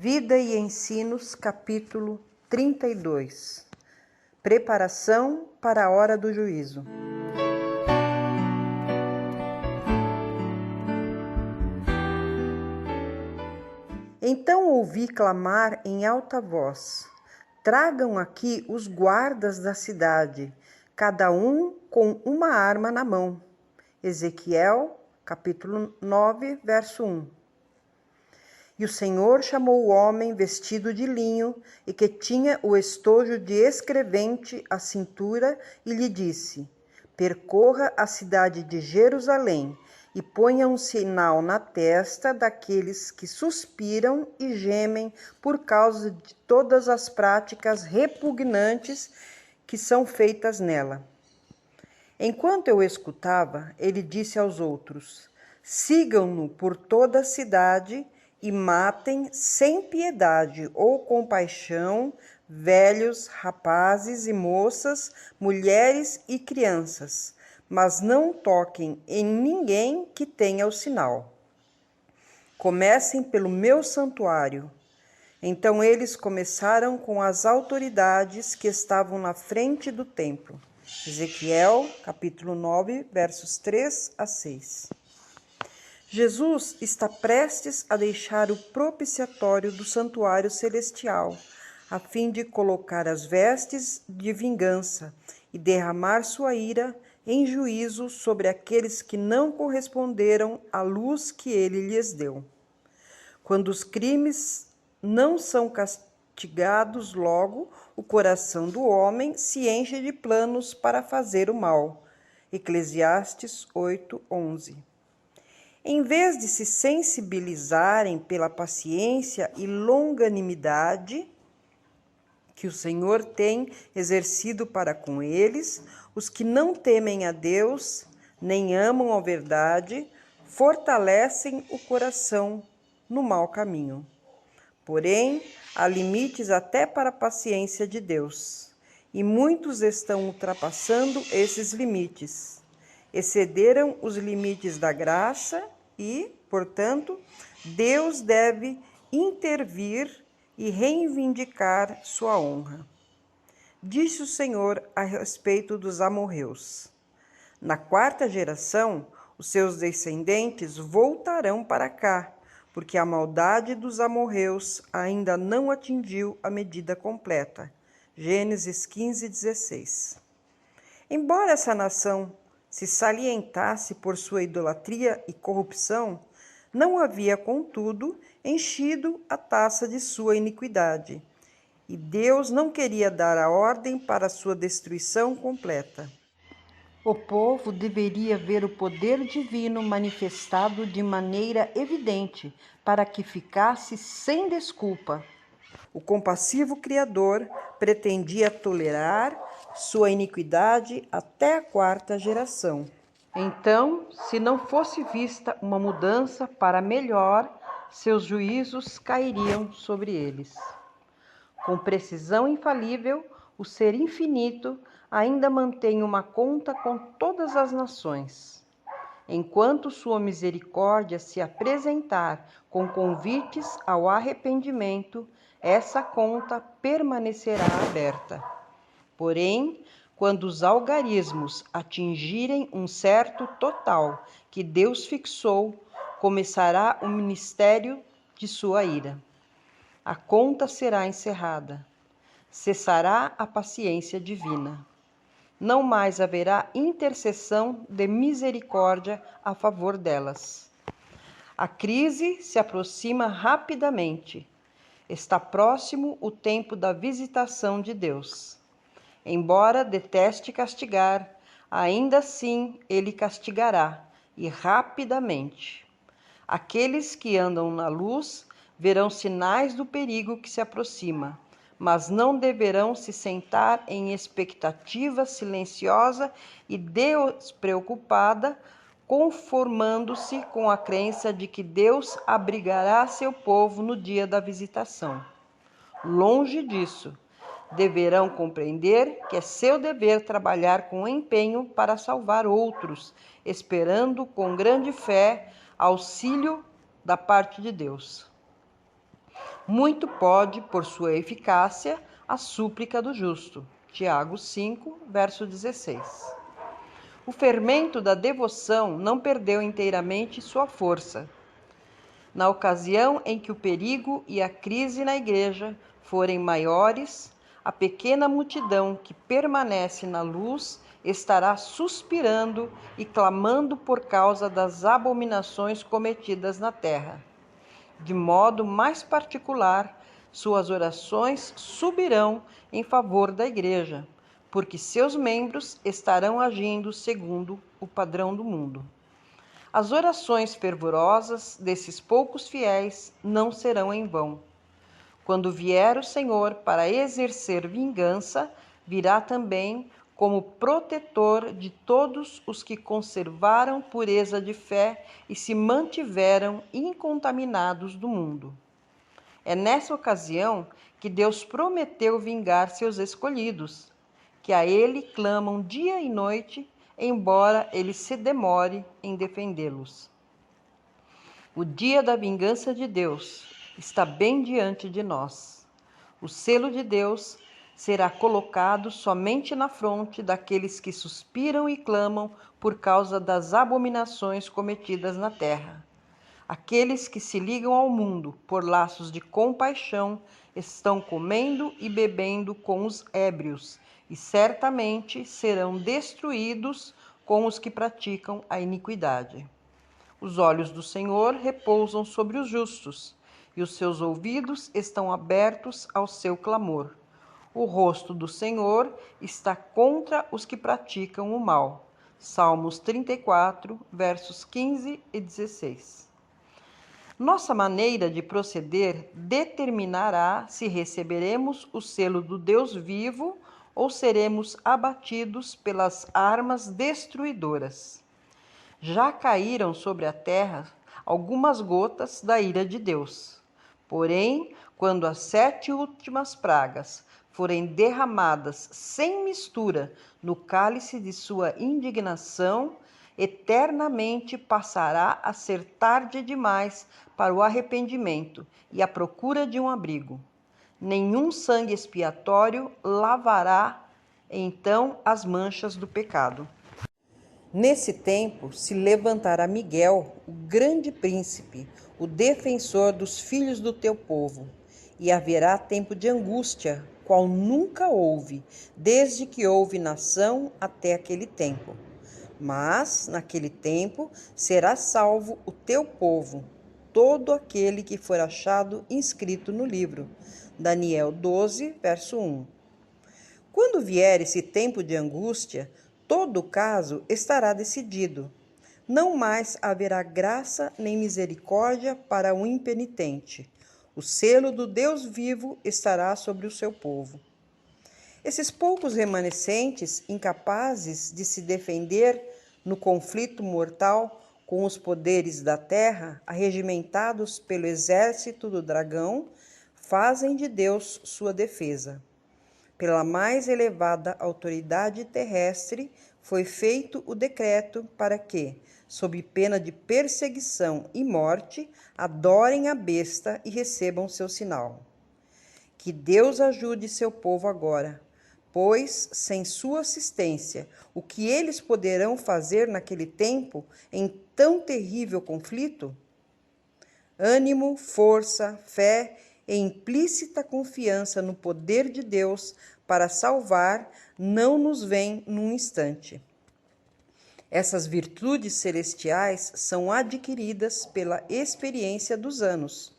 Vida e Ensinos, capítulo 32. Preparação para a hora do juízo. Então ouvi clamar em alta voz: tragam aqui os guardas da cidade, cada um com uma arma na mão. Ezequiel, capítulo 9, verso 1. E o Senhor chamou o homem vestido de linho e que tinha o estojo de escrevente à cintura e lhe disse: percorra a cidade de Jerusalém e ponha um sinal na testa daqueles que suspiram e gemem por causa de todas as práticas repugnantes que são feitas nela. Enquanto eu escutava, ele disse aos outros: sigam-no por toda a cidade e matem sem piedade ou compaixão velhos, rapazes e moças, mulheres e crianças, mas não toquem em ninguém que tenha o sinal. Comecem pelo meu santuário. Então eles começaram com as autoridades que estavam na frente do templo. Ezequiel, capítulo 9, versos 3 a 6. Jesus está prestes a deixar o propiciatório do santuário celestial, a fim de colocar as vestes de vingança e derramar sua ira em juízo sobre aqueles que não corresponderam à luz que ele lhes deu. Quando os crimes não são castigados logo, o coração do homem se enche de planos para fazer o mal. Eclesiastes 8:11. Em vez de se sensibilizarem pela paciência e longanimidade que o Senhor tem exercido para com eles, os que não temem a Deus, nem amam a verdade, fortalecem o coração no mau caminho. Porém, há limites até para a paciência de Deus, e muitos estão ultrapassando esses limites. Excederam os limites da graça e, portanto, Deus deve intervir e reivindicar sua honra. Disse o Senhor a respeito dos amorreus: na quarta geração, os seus descendentes voltarão para cá, porque a maldade dos amorreus ainda não atingiu a medida completa. Gênesis 15:16. Embora essa nação se salientasse por sua idolatria e corrupção, não havia, contudo, enchido a taça de sua iniquidade, e Deus não queria dar a ordem para sua destruição completa. O povo deveria ver o poder divino manifestado de maneira evidente, para que ficasse sem desculpa. O compassivo Criador pretendia tolerar sua iniquidade até a quarta geração. Então, se não fosse vista uma mudança para melhor, seus juízos cairiam sobre eles. Com precisão infalível, o Ser Infinito ainda mantém uma conta com todas as nações. Enquanto sua misericórdia se apresentar com convites ao arrependimento, essa conta permanecerá aberta. Porém, quando os algarismos atingirem um certo total que Deus fixou, começará o ministério de sua ira. A conta será encerrada. Cessará a paciência divina. Não mais haverá intercessão de misericórdia a favor delas. A crise se aproxima rapidamente. Está próximo o tempo da visitação de Deus. Embora deteste castigar, ainda assim ele castigará, e rapidamente. Aqueles que andam na luz verão sinais do perigo que se aproxima, mas não deverão se sentar em expectativa silenciosa e despreocupada, conformando-se com a crença de que Deus abrigará seu povo no dia da visitação. Longe disso, deverão compreender que é seu dever trabalhar com empenho para salvar outros, esperando com grande fé auxílio da parte de Deus. Muito pode, por sua eficácia, a súplica do justo. Tiago 5, verso 16. O fermento da devoção não perdeu inteiramente sua força. Na ocasião em que o perigo e a crise na igreja forem maiores, a pequena multidão que permanece na luz estará suspirando e clamando por causa das abominações cometidas na terra. De modo mais particular, suas orações subirão em favor da igreja, porque seus membros estarão agindo segundo o padrão do mundo. As orações fervorosas desses poucos fiéis não serão em vão. Quando vier o Senhor para exercer vingança, virá também como protetor de todos os que conservaram pureza de fé e se mantiveram incontaminados do mundo. É nessa ocasião que Deus prometeu vingar seus escolhidos, que a Ele clamam dia e noite, embora Ele se demore em defendê-los. O dia da vingança de Deus está bem diante de nós. O selo de Deus será colocado somente na fronte daqueles que suspiram e clamam por causa das abominações cometidas na terra. Aqueles que se ligam ao mundo por laços de compaixão estão comendo e bebendo com os ébrios e certamente serão destruídos com os que praticam a iniquidade. Os olhos do Senhor repousam sobre os justos, e os seus ouvidos estão abertos ao seu clamor. O rosto do Senhor está contra os que praticam o mal. Salmos 34, versos 15 e 16. Nossa maneira de proceder determinará se receberemos o selo do Deus vivo ou seremos abatidos pelas armas destruidoras. Já caíram sobre a terra algumas gotas da ira de Deus. Porém, quando as 7 últimas pragas forem derramadas sem mistura no cálice de sua indignação, eternamente passará a ser tarde demais para o arrependimento e a procura de um abrigo. Nenhum sangue expiatório lavará então as manchas do pecado. Nesse tempo se levantará Miguel, o grande príncipe, o defensor dos filhos do teu povo, e haverá tempo de angústia, qual nunca houve, desde que houve nação até aquele tempo. Mas, naquele tempo, será salvo o teu povo, todo aquele que for achado inscrito no livro. Daniel 12, verso 1. Quando vier esse tempo de angústia, todo o caso estará decidido. Não mais haverá graça nem misericórdia para o impenitente. O selo do Deus vivo estará sobre o seu povo. Esses poucos remanescentes, incapazes de se defender no conflito mortal com os poderes da terra, arregimentados pelo exército do dragão, fazem de Deus sua defesa. Pela mais elevada autoridade terrestre, foi feito o decreto para que, sob pena de perseguição e morte, adorem a besta e recebam seu sinal. Que Deus ajude seu povo agora, pois, sem sua assistência, o que eles poderão fazer naquele tempo, em tão terrível conflito? Ânimo, força, fé e implícita confiança no poder de Deus para salvar não nos vem num instante. Essas virtudes celestiais são adquiridas pela experiência dos anos.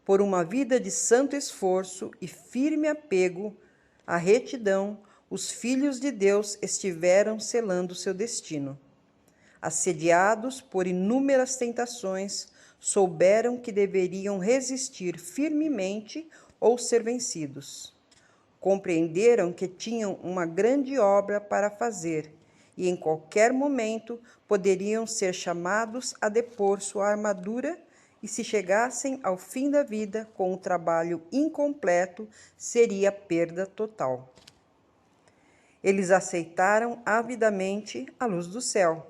Por uma vida de santo esforço e firme apego à retidão, os filhos de Deus estiveram selando seu destino. Assediados por inúmeras tentações, souberam que deveriam resistir firmemente ou ser vencidos. Compreenderam que tinham uma grande obra para fazer e, em qualquer momento, poderiam ser chamados a depor sua armadura e, se chegassem ao fim da vida com o trabalho incompleto, seria perda total. Eles aceitaram avidamente a luz do céu,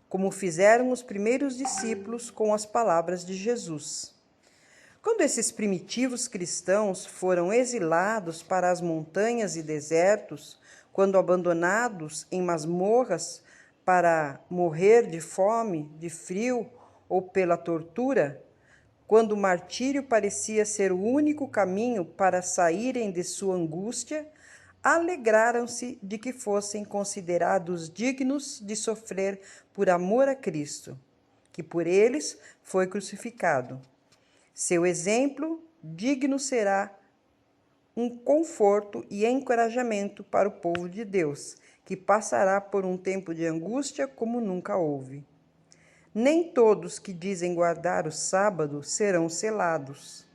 como fizeram os primeiros discípulos com as palavras de Jesus. Quando esses primitivos cristãos foram exilados para as montanhas e desertos, quando abandonados em masmorras para morrer de fome, de frio ou pela tortura, quando o martírio parecia ser o único caminho para saírem de sua angústia, alegraram-se de que fossem considerados dignos de sofrer por amor a Cristo, que por eles foi crucificado. Seu exemplo digno será um conforto e encorajamento para o povo de Deus, que passará por um tempo de angústia como nunca houve. Nem todos que dizem guardar o sábado serão selados.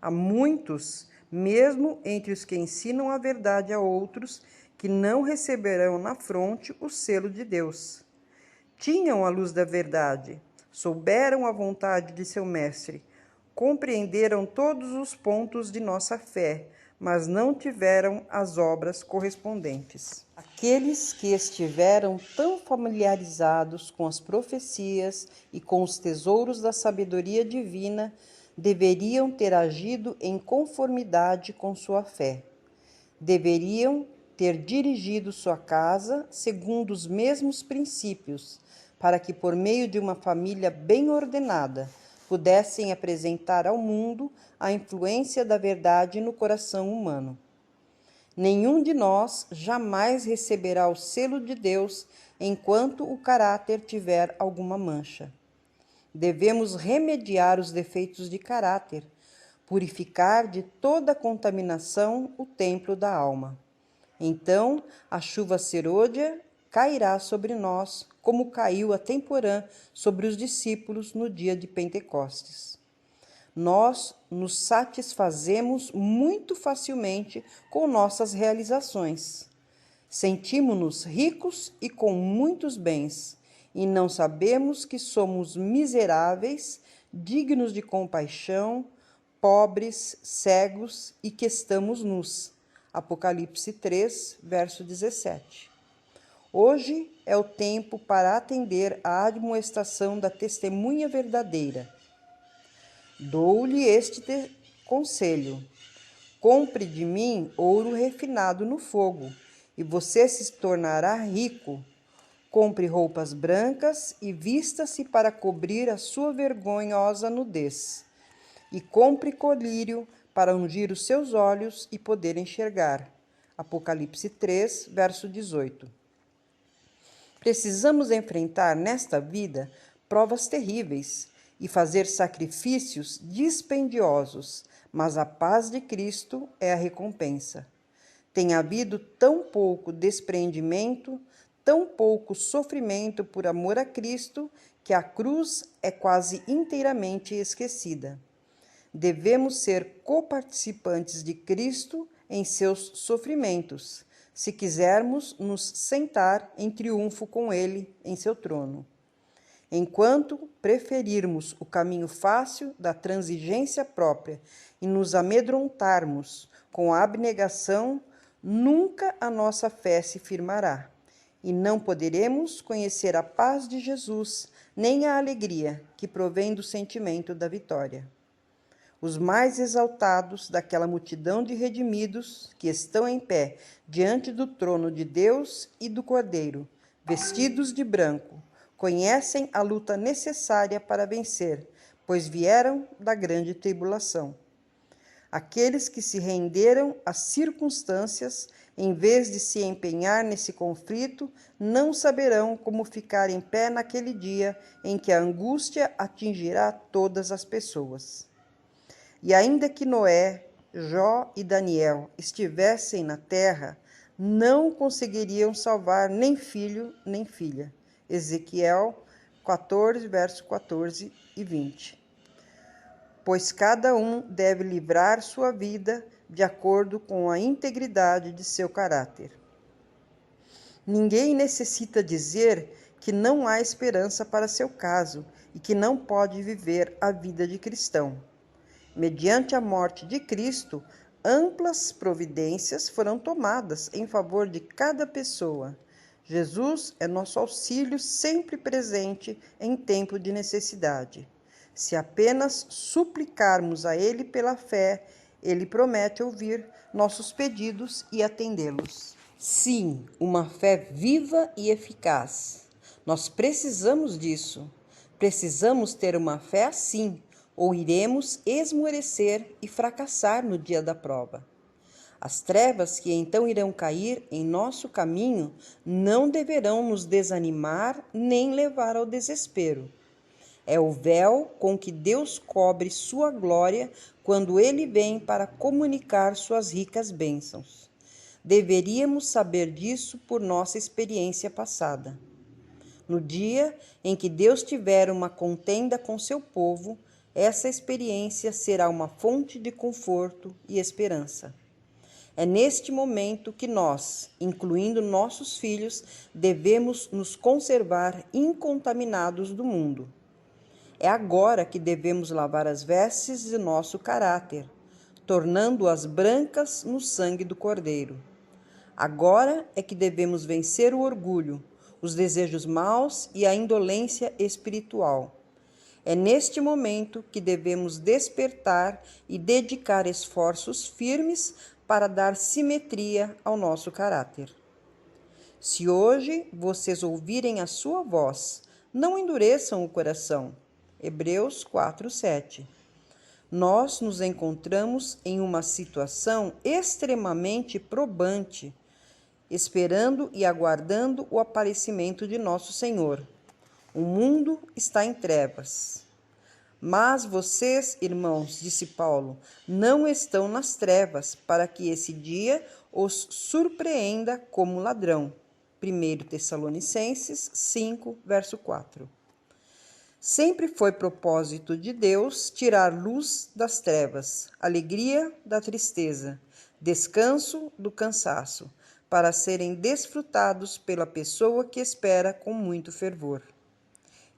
Há muitos, mesmo entre os que ensinam a verdade a outros, que não receberão na fronte o selo de Deus. Tinham a luz da verdade, souberam a vontade de seu mestre, compreenderam todos os pontos de nossa fé, mas não tiveram as obras correspondentes. Aqueles que estiveram tão familiarizados com as profecias e com os tesouros da sabedoria divina deveriam ter agido em conformidade com sua fé. Deveriam ter dirigido sua casa segundo os mesmos princípios, para que, por meio de uma família bem ordenada, pudessem apresentar ao mundo a influência da verdade no coração humano. Nenhum de nós jamais receberá o selo de Deus enquanto o caráter tiver alguma mancha. Devemos remediar os defeitos de caráter, purificar de toda contaminação o templo da alma. Então, a chuva serôdia cairá sobre nós, como caiu a temporã sobre os discípulos no dia de Pentecostes. Nós nos satisfazemos muito facilmente com nossas realizações. Sentimos-nos ricos e com muitos bens, e não sabemos que somos miseráveis, dignos de compaixão, pobres, cegos e que estamos nus. Apocalipse 3, verso 17. Hoje é o tempo para atender à admoestação da testemunha verdadeira. Dou-lhe este conselho: compre de mim ouro refinado no fogo, e você se tornará rico. Compre roupas brancas e vista-se para cobrir a sua vergonhosa nudez. E compre colírio para ungir os seus olhos e poder enxergar. Apocalipse 3, verso 18. Precisamos enfrentar nesta vida provas terríveis e fazer sacrifícios dispendiosos, mas a paz de Cristo é a recompensa. Tem havido tão pouco despreendimento, tão pouco sofrimento por amor a Cristo, que a cruz é quase inteiramente esquecida. Devemos ser coparticipantes de Cristo em seus sofrimentos, se quisermos nos sentar em triunfo com Ele em seu trono. Enquanto preferirmos o caminho fácil da transigência própria e nos amedrontarmos com a abnegação, nunca a nossa fé se firmará, e não poderemos conhecer a paz de Jesus, nem a alegria que provém do sentimento da vitória. Os mais exaltados daquela multidão de redimidos que estão em pé diante do trono de Deus e do Cordeiro, vestidos de branco, conhecem a luta necessária para vencer, pois vieram da grande tribulação. Aqueles que se renderam às circunstâncias, em vez de se empenhar nesse conflito, não saberão como ficar em pé naquele dia em que a angústia atingirá todas as pessoas. E ainda que Noé, Jó e Daniel estivessem na terra, não conseguiriam salvar nem filho nem filha. Ezequiel 14, versos 14 e 20. Pois cada um deve livrar sua vida de acordo com a integridade de seu caráter. Ninguém necessita dizer que não há esperança para seu caso e que não pode viver a vida de cristão. Mediante a morte de Cristo, amplas providências foram tomadas em favor de cada pessoa. Jesus é nosso auxílio sempre presente em tempo de necessidade. Se apenas suplicarmos a Ele pela fé, Ele promete ouvir nossos pedidos e atendê-los. Sim, uma fé viva e eficaz. Nós precisamos disso. Precisamos ter uma fé assim, ou iremos esmorecer e fracassar no dia da prova. As trevas que então irão cair em nosso caminho não deverão nos desanimar nem levar ao desespero. É o véu com que Deus cobre sua glória quando Ele vem para comunicar suas ricas bênçãos. Deveríamos saber disso por nossa experiência passada. No dia em que Deus tiver uma contenda com seu povo, essa experiência será uma fonte de conforto e esperança. É neste momento que nós, incluindo nossos filhos, devemos nos conservar incontaminados do mundo. É agora que devemos lavar as vestes de nosso caráter, tornando-as brancas no sangue do Cordeiro. Agora é que devemos vencer o orgulho, os desejos maus e a indolência espiritual. É neste momento que devemos despertar e dedicar esforços firmes para dar simetria ao nosso caráter. Se hoje vocês ouvirem a sua voz, não endureçam o coração. Hebreus 4:7. Nós nos encontramos em uma situação extremamente probante, esperando e aguardando o aparecimento de nosso Senhor. O mundo está em trevas. Mas vocês, irmãos, disse Paulo, não estão nas trevas, para que esse dia os surpreenda como ladrão. 1 Tessalonicenses 5, verso 4. Sempre foi propósito de Deus tirar luz das trevas, alegria da tristeza, descanso do cansaço, para serem desfrutados pela pessoa que espera com muito fervor.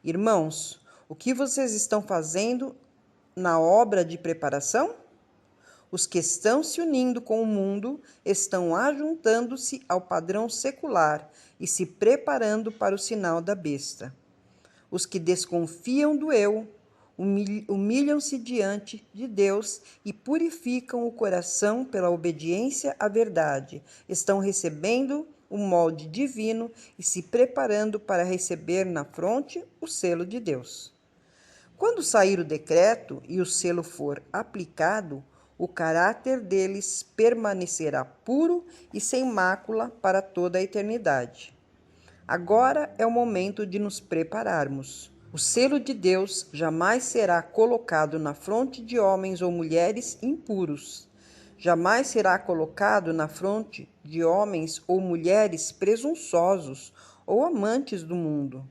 Irmãos, o que vocês estão fazendo na obra de preparação? Os que estão se unindo com o mundo estão ajuntando-se ao padrão secular e se preparando para o sinal da besta. Os que desconfiam do eu humilham-se diante de Deus e purificam o coração pela obediência à verdade. Estão recebendo o molde divino e se preparando para receber na fronte o selo de Deus. Quando sair o decreto e o selo for aplicado, o caráter deles permanecerá puro e sem mácula para toda a eternidade. Agora é o momento de nos prepararmos. O selo de Deus jamais será colocado na fronte de homens ou mulheres impuros. Jamais será colocado na fronte de homens ou mulheres presunçosos ou amantes do mundo.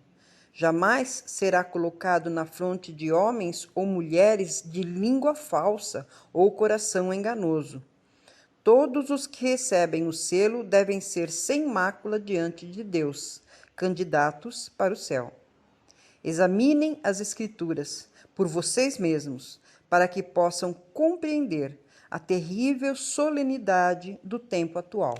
Jamais será colocado na fronte de homens ou mulheres de língua falsa ou coração enganoso. Todos os que recebem o selo devem ser sem mácula diante de Deus, candidatos para o céu. Examinem as Escrituras por vocês mesmos, para que possam compreender a terrível solenidade do tempo atual.